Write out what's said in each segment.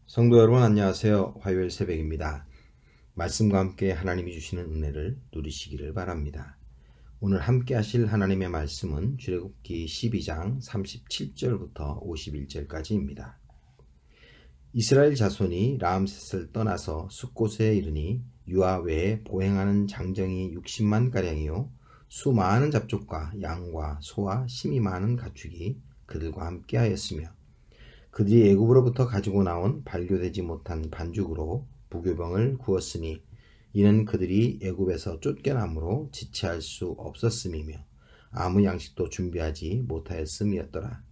성도 여러분 안녕하세요. 화요일 새벽입니다. 말씀과 함께 하나님이 주시는 은혜를 누리시기를 바랍니다. 오늘 함께 하실 하나님의 말씀은 출애굽기 12장 37절부터 51절까지입니다. 이스라엘 자손이 라암셋을 떠나서 숫곳에 이르니 유아 외에 보행하는 장정이 60만 가량이요 수많은 잡족과 양과 소와 심이 많은 가축이 그들과 함께 하였으며 그들이 애굽으로부터 가지고 나온 발교되지 못한 반죽으로 부교병을 구웠으니 이는 그들이 애굽에서 쫓겨남으로 지체할 수 없었음이며 아무 양식도 준비하지 못하였음이었더라.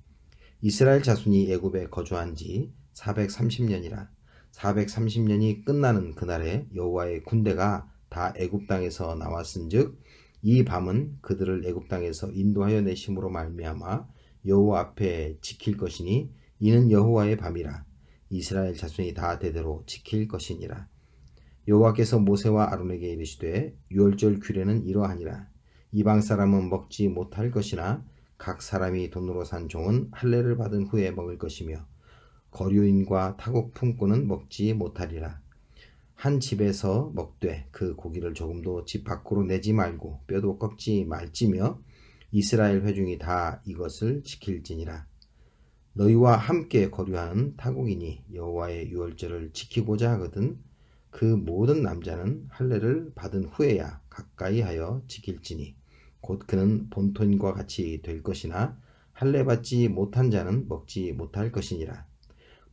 이스라엘 자손이 애굽에 거주한 지 430년이라 430년이 끝나는 그날에 여호와의 군대가 다 애굽 땅에서 나왔은즉 이 밤은 그들을 애굽 땅에서 인도하여 내심으로 말미암아 여호와 앞에 지킬 것이니 이는 여호와의 밤이라. 이스라엘 자손이 다 대대로 지킬 것이니라. 여호와께서 모세와 아론에게 이르시되 유월절 규례는 이러하니라. 이방 사람은 먹지 못할 것이나 각 사람이 돈으로 산 종은 할례를 받은 후에 먹을 것이며 거류인과 타국 품꾼은 먹지 못하리라. 한 집에서 먹되 그 고기를 조금도 집 밖으로 내지 말고 뼈도 꺾지 말지며 이스라엘 회중이 다 이것을 지킬지니라. 너희와 함께 거류하는 타국인이 여호와의 유월절을 지키고자 하거든 그 모든 남자는 할례를 받은 후에야 가까이 하여 지킬지니 곧 그는 본토인과 같이 될 것이나 할례 받지 못한 자는 먹지 못할 것이니라.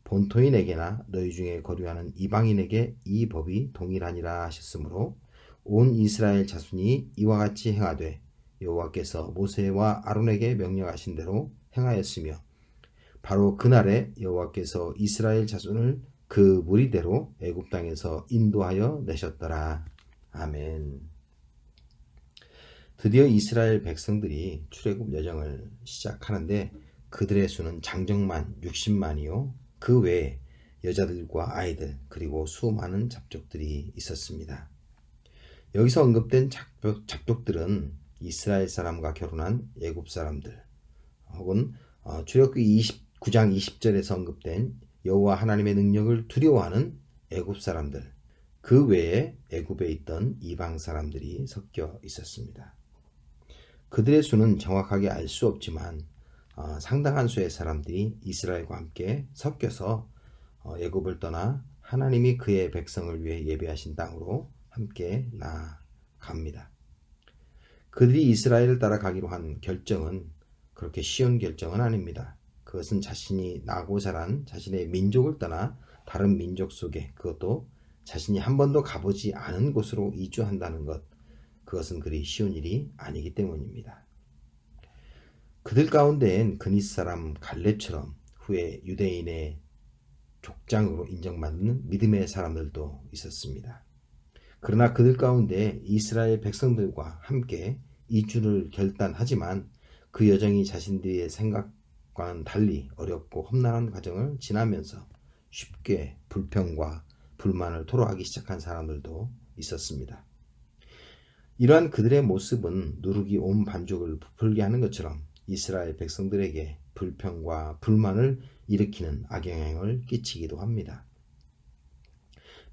본토인에게나 너희 중에 거류하는 이방인에게 이 법이 동일하니라 하셨으므로 온 이스라엘 자손이 이와 같이 행하되 여호와께서 모세와 아론에게 명령하신 대로 행하였으며 바로 그날에 여호와께서 이스라엘 자손을 그 무리대로 애굽 땅에서 인도하여 내셨더라. 아멘. 드디어 이스라엘 백성들이 출애굽 여정을 시작하는데 그들의 수는 장정만 60만이요 그 외에 여자들과 아이들 그리고 수많은 잡족들이 있었습니다. 여기서 언급된 잡족들은 이스라엘 사람과 결혼한 애굽 사람들 혹은 출애굽기 29장 20절에서 언급된 여호와 하나님의 능력을 두려워하는 애굽 사람들 그 외에 애굽에 있던 이방 사람들이 섞여 있었습니다. 그들의 수는 정확하게 알 수 없지만 상당한 수의 사람들이 이스라엘과 함께 섞여서 애굽을 떠나 하나님이 그의 백성을 위해 예배하신 땅으로 함께 나아갑니다. 그들이 이스라엘을 따라가기로 한 결정은 그렇게 쉬운 결정은 아닙니다. 그것은 자신이 나고 자란 자신의 민족을 떠나 다른 민족 속에 그것도 자신이 한 번도 가보지 않은 곳으로 이주한다는 것 그것은 그리 쉬운 일이 아니기 때문입니다. 그들 가운데엔 그닛 사람 갈렙처럼 후에 유대인의 족장으로 인정받는 믿음의 사람들도 있었습니다. 그러나 그들 가운데 이스라엘 백성들과 함께 이주를 결단하지만 그 여정이 자신들의 생각과는 달리 어렵고 험난한 과정을 지나면서 쉽게 불평과 불만을 토로하기 시작한 사람들도 있었습니다. 이러한 그들의 모습은 누룩이 온 반죽을 부풀게 하는 것처럼 이스라엘 백성들에게 불평과 불만을 일으키는 악영향을 끼치기도 합니다.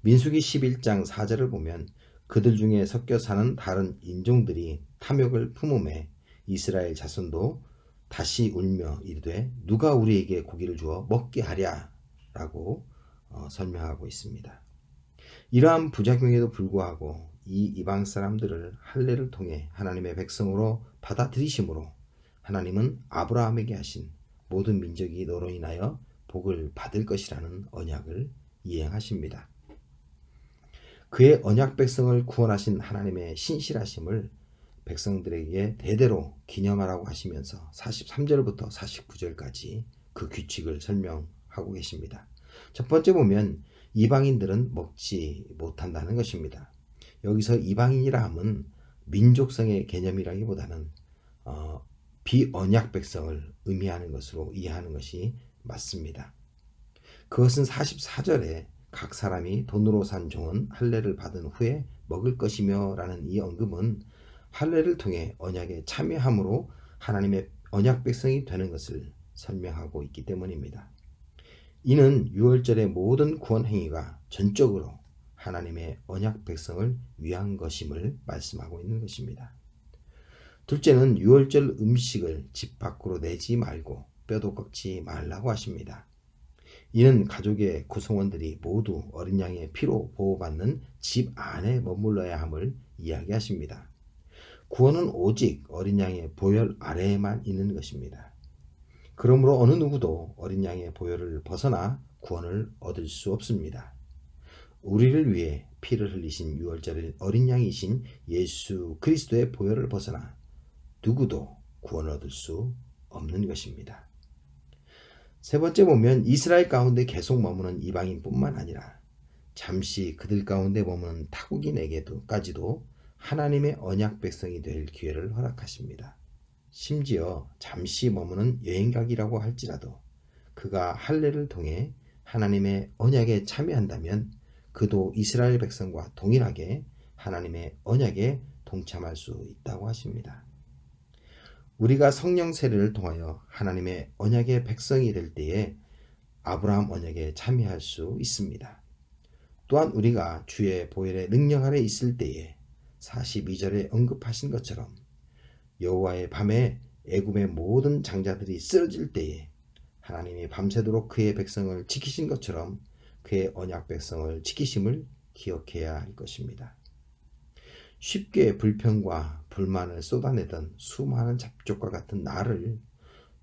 민수기 11장 4절을 보면 그들 중에 섞여 사는 다른 인종들이 탐욕을 품음에 이스라엘 자손도 다시 울며 이르되 누가 우리에게 고기를 주어 먹게 하랴 라고 설명하고 있습니다. 이러한 부작용에도 불구하고 이 이방 사람들을 할례를 통해 하나님의 백성으로 받아들이심으로 하나님은 아브라함에게 하신 모든 민족이 너로 인하여 복을 받을 것이라는 언약을 이행하십니다. 그의 언약 백성을 구원하신 하나님의 신실하심을 백성들에게 대대로 기념하라고 하시면서 43절부터 49절까지 그 규칙을 설명하고 계십니다. 첫 번째 보면 이방인들은 먹지 못한다는 것입니다. 여기서 이방인이라 함은 민족성의 개념이라기보다는 비언약 백성을 의미하는 것으로 이해하는 것이 맞습니다. 그것은 44절에 각 사람이 돈으로 산 종은 할례를 받은 후에 먹을 것이며 라는 이 언급은 할례를 통해 언약에 참여함으로 하나님의 언약 백성이 되는 것을 설명하고 있기 때문입니다. 이는 유월절의 모든 구원 행위가 전적으로 하나님의 언약 백성을 위한 것임을 말씀하고 있는 것입니다. 둘째는 유월절 음식을 집 밖으로 내지 말고 뼈도 꺾지 말라고 하십니다. 이는 가족의 구성원들이 모두 어린 양의 피로 보호받는 집 안에 머물러야 함을 이야기하십니다. 구원은 오직 어린 양의 보혈 아래에만 있는 것입니다. 그러므로 어느 누구도 어린 양의 보혈을 벗어나 구원을 얻을 수 없습니다. 우리를 위해 피를 흘리신 유월절 어린 양이신 예수 그리스도의 보혈을 벗어나 누구도 구원을 얻을 수 없는 것입니다. 세 번째 보면 이스라엘 가운데 계속 머무는 이방인뿐만 아니라 잠시 그들 가운데 머무는 타국인에게까지도 하나님의 언약 백성이 될 기회를 허락하십니다. 심지어 잠시 머무는 여행객이라고 할지라도 그가 할례를 통해 하나님의 언약에 참여한다면 그도 이스라엘 백성과 동일하게 하나님의 언약에 동참할 수 있다고 하십니다. 우리가 성령 세례를 통하여 하나님의 언약의 백성이 될 때에 아브라함 언약에 참여할 수 있습니다. 또한 우리가 주의 보혈의 능력 아래 있을 때에 42절에 언급하신 것처럼 여호와의 밤에 애굽의 모든 장자들이 쓰러질 때에 하나님이 밤새도록 그의 백성을 지키신 것처럼 그의 언약 백성을 지키심을 기억해야 할 것입니다. 쉽게 불평과 불만을 쏟아내던 수많은 잡족과 같은 나를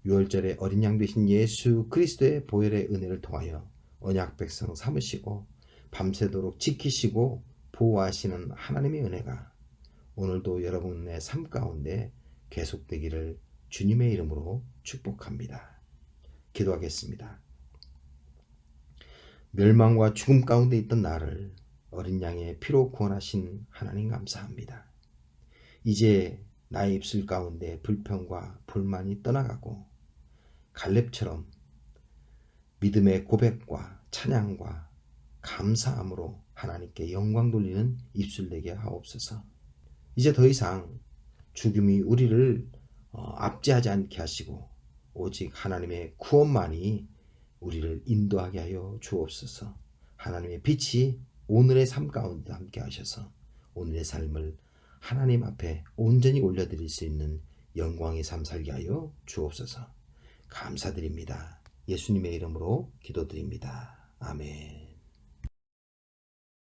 유월절의 어린 양 되신 예수 그리스도의 보혈의 은혜를 통하여 언약 백성 삼으시고 밤새도록 지키시고 보호하시는 하나님의 은혜가 오늘도 여러분의 삶 가운데 계속되기를 주님의 이름으로 축복합니다. 기도하겠습니다. 멸망과 죽음 가운데 있던 나를 어린 양의 피로 구원하신 하나님 감사합니다. 이제 나의 입술 가운데 불평과 불만이 떠나가고 갈렙처럼 믿음의 고백과 찬양과 감사함으로 하나님께 영광 돌리는 입술 되게 하옵소서. 이제 더 이상 죽음이 우리를 압제하지 않게 하시고 오직 하나님의 구원만이 우리를 인도하게 하여 주옵소서. 하나님의 빛이 오늘의 삶 가운데 함께 하셔서 오늘의 삶을 하나님 앞에 온전히 올려드릴 수 있는 영광의 삶 살게 하여 주옵소서. 감사드립니다. 예수님의 이름으로 기도드립니다. 아멘.